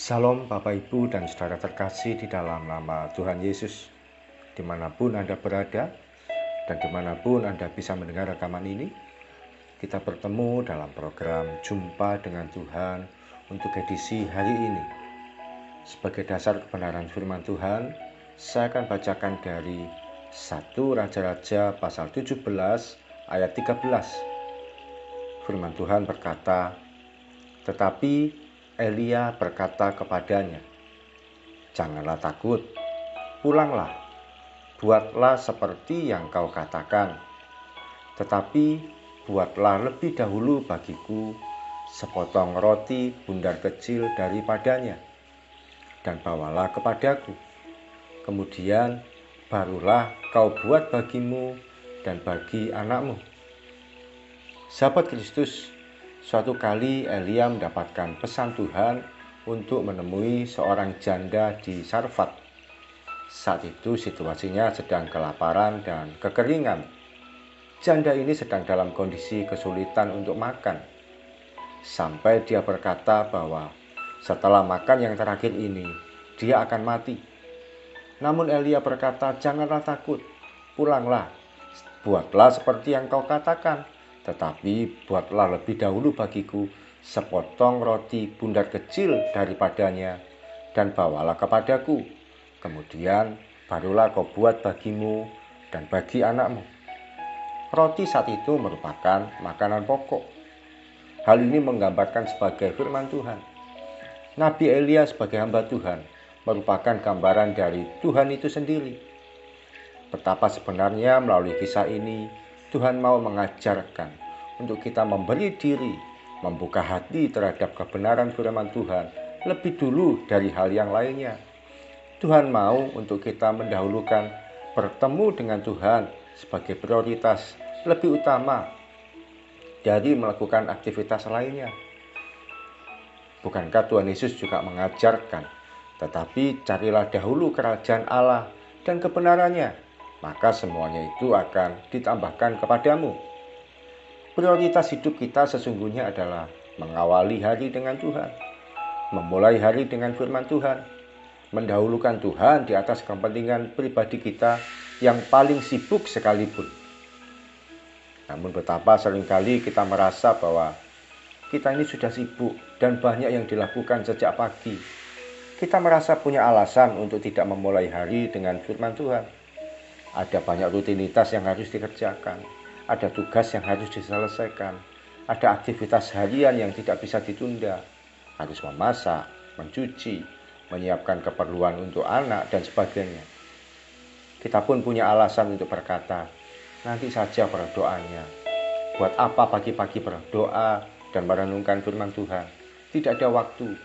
Salam Bapak Ibu dan saudara terkasih di dalam nama Tuhan Yesus. Dimanapun Anda berada dan dimanapun Anda bisa mendengar rekaman ini, kita bertemu dalam program Jumpa dengan Tuhan untuk edisi hari ini. Sebagai dasar kebenaran firman Tuhan, saya akan bacakan dari 1 Raja-Raja pasal 17 ayat 13. Firman Tuhan berkata, "Tetapi Elia berkata kepadanya, 'Janganlah takut, pulanglah, buatlah seperti yang kau katakan. Tetapi buatlah lebih dahulu bagiku sepotong roti bundar kecil daripadanya, dan bawalah kepadaku. Kemudian barulah kau buat bagimu dan bagi anakmu.'" Sahabat Kristus, suatu kali Elia mendapatkan pesan Tuhan untuk menemui seorang janda di Sarfat. Saat itu situasinya sedang kelaparan dan kekeringan. Janda ini sedang dalam kondisi kesulitan untuk makan. Sampai dia berkata bahwa setelah makan yang terakhir ini, dia akan mati. Namun Elia berkata, "Janganlah takut, pulanglah, buatlah seperti yang kau katakan. Tetapi buatlah lebih dahulu bagiku sepotong roti bundar kecil daripadanya, dan bawalah kepadaku. Kemudian barulah kau buat bagimu dan bagi anakmu." Roti saat itu merupakan makanan pokok. Hal ini menggambarkan sebagai firman Tuhan. Nabi Elia sebagai hamba Tuhan merupakan gambaran dari Tuhan itu sendiri. Betapa sebenarnya melalui kisah ini Tuhan mau mengajarkan untuk kita memberi diri, membuka hati terhadap kebenaran firman Tuhan lebih dulu dari hal yang lainnya. Tuhan mau untuk kita mendahulukan bertemu dengan Tuhan sebagai prioritas lebih utama dari melakukan aktivitas lainnya. Bukankah Tuhan Yesus juga mengajarkan, "Tetapi carilah dahulu kerajaan Allah dan kebenarannya, maka semuanya itu akan ditambahkan kepadamu." Prioritas hidup kita sesungguhnya adalah mengawali hari dengan Tuhan, memulai hari dengan firman Tuhan, mendahulukan Tuhan di atas kepentingan pribadi kita yang paling sibuk sekalipun. Namun betapa seringkali kita merasa bahwa kita ini sudah sibuk dan banyak yang dilakukan sejak pagi. Kita merasa punya alasan untuk tidak memulai hari dengan firman Tuhan. Ada banyak rutinitas yang harus dikerjakan, ada tugas yang harus diselesaikan, ada aktivitas harian yang tidak bisa ditunda, harus memasak, mencuci, menyiapkan keperluan untuk anak, dan sebagainya. Kita pun punya alasan untuk berkata, "Nanti saja berdoanya." Buat apa pagi-pagi berdoa dan merenungkan firman Tuhan? Tidak ada waktu.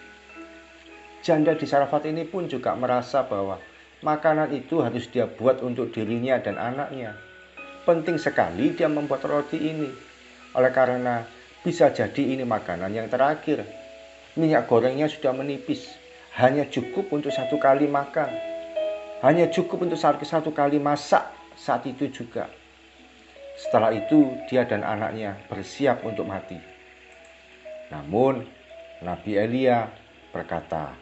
Janda di Sarfat ini pun juga merasa bahwa makanan itu harus dia buat untuk dirinya dan anaknya. Penting sekali dia membuat roti ini, oleh karena bisa jadi ini makanan yang terakhir. Minyak gorengnya sudah menipis, hanya cukup untuk satu kali makan, hanya cukup untuk satu kali masak saat itu juga. Setelah itu dia dan anaknya bersiap untuk mati. Namun Nabi Elia berkata,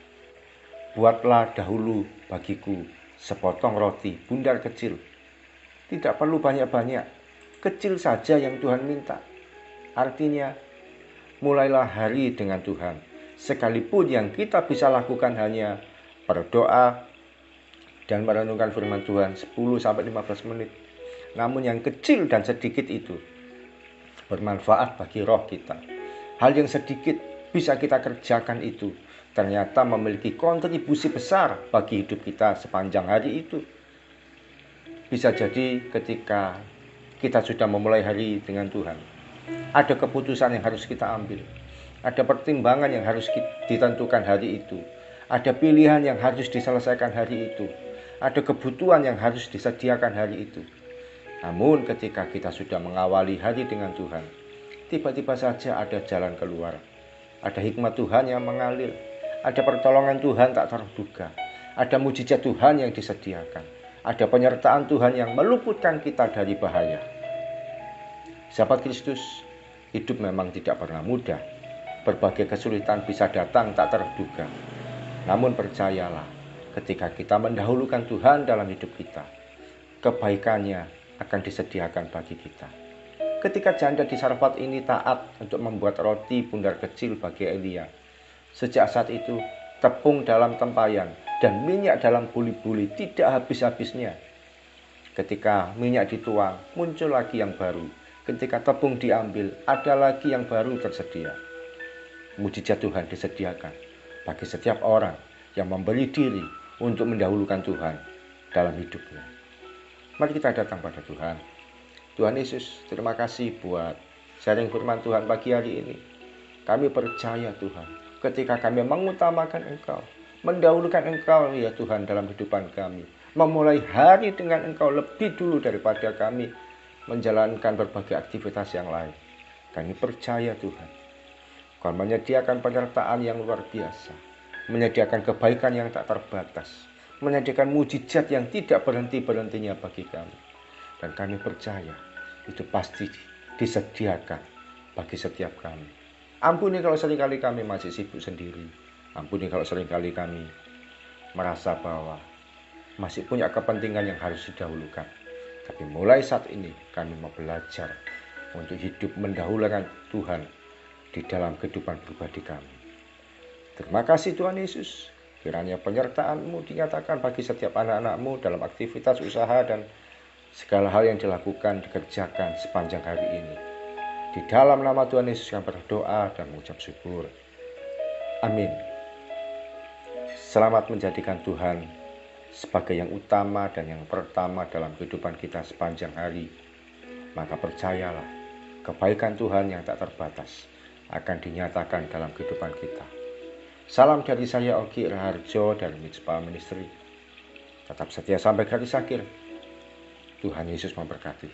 "Buatlah dahulu bagiku sepotong roti bundar kecil." Tidak perlu banyak-banyak, kecil saja yang Tuhan minta. Artinya, mulailah hari dengan Tuhan. Sekalipun yang kita bisa lakukan hanya berdoa dan merenungkan firman Tuhan 10-15 menit. Namun yang kecil dan sedikit itu bermanfaat bagi roh kita. Hal yang sedikit bisa kita kerjakan itu ternyata memiliki kontribusi besar bagi hidup kita sepanjang hari itu. Bisa jadi ketika kita sudah memulai hari dengan Tuhan, ada keputusan yang harus kita ambil, ada pertimbangan yang harus ditentukan hari itu, ada pilihan yang harus diselesaikan hari itu, ada kebutuhan yang harus disediakan hari itu. Namun ketika kita sudah mengawali hari dengan Tuhan, tiba-tiba saja ada jalan keluar, ada hikmat Tuhan yang mengalir, ada pertolongan Tuhan tak terduga, ada mujizat Tuhan yang disediakan, ada penyertaan Tuhan yang meluputkan kita dari bahaya. Sahabat Kristus, hidup memang tidak pernah mudah. Berbagai kesulitan bisa datang tak terduga. Namun percayalah, ketika kita mendahulukan Tuhan dalam hidup kita, kebaikannya akan disediakan bagi kita. Ketika janda di Sarfat ini taat untuk membuat roti bundar kecil bagi Elia, sejak saat itu tepung dalam tempayan dan minyak dalam buli-buli tidak habis-habisnya. Ketika minyak dituang, muncul lagi yang baru. Ketika tepung diambil, ada lagi yang baru tersedia. Mujizat Tuhan disediakan bagi setiap orang yang memberi diri untuk mendahulukan Tuhan dalam hidupnya. Mari kita datang pada Tuhan. Tuhan Yesus, terima kasih buat sharing firman Tuhan pagi hari ini. Kami percaya Tuhan, ketika kami mengutamakan Engkau, mendahulukan Engkau ya Tuhan dalam kehidupan kami, memulai hari dengan Engkau lebih dulu daripada kami menjalankan berbagai aktivitas yang lain. Kami percaya Tuhan, Kau menyediakan penyertaan yang luar biasa, menyediakan kebaikan yang tak terbatas, menyediakan mujizat yang tidak berhenti-berhentinya bagi kami. Dan kami percaya itu pasti disediakan bagi setiap kami. Ampuni kalau seringkali kami masih sibuk sendiri. Ampuni kalau seringkali kami merasa bahwa masih punya kepentingan yang harus didahulukan. Tapi mulai saat ini kami mau belajar untuk hidup mendahulukan Tuhan di dalam kehidupan pribadi kami. Terima kasih Tuhan Yesus. Kiranya penyertaan-Mu dinyatakan bagi setiap anak-anak-Mu dalam aktivitas usaha dan segala hal yang dilakukan, dikerjakan sepanjang hari ini. Di dalam nama Tuhan Yesus kami berdoa dan mengucap syukur. Amin. Selamat menjadikan Tuhan sebagai yang utama dan yang pertama dalam kehidupan kita sepanjang hari. Maka percayalah, kebaikan Tuhan yang tak terbatas akan dinyatakan dalam kehidupan kita. Salam dari saya Ogi Raharjo dari Mitspa Ministry. Tetap setia sampai garis akhir. Tuhan Yesus memberkati.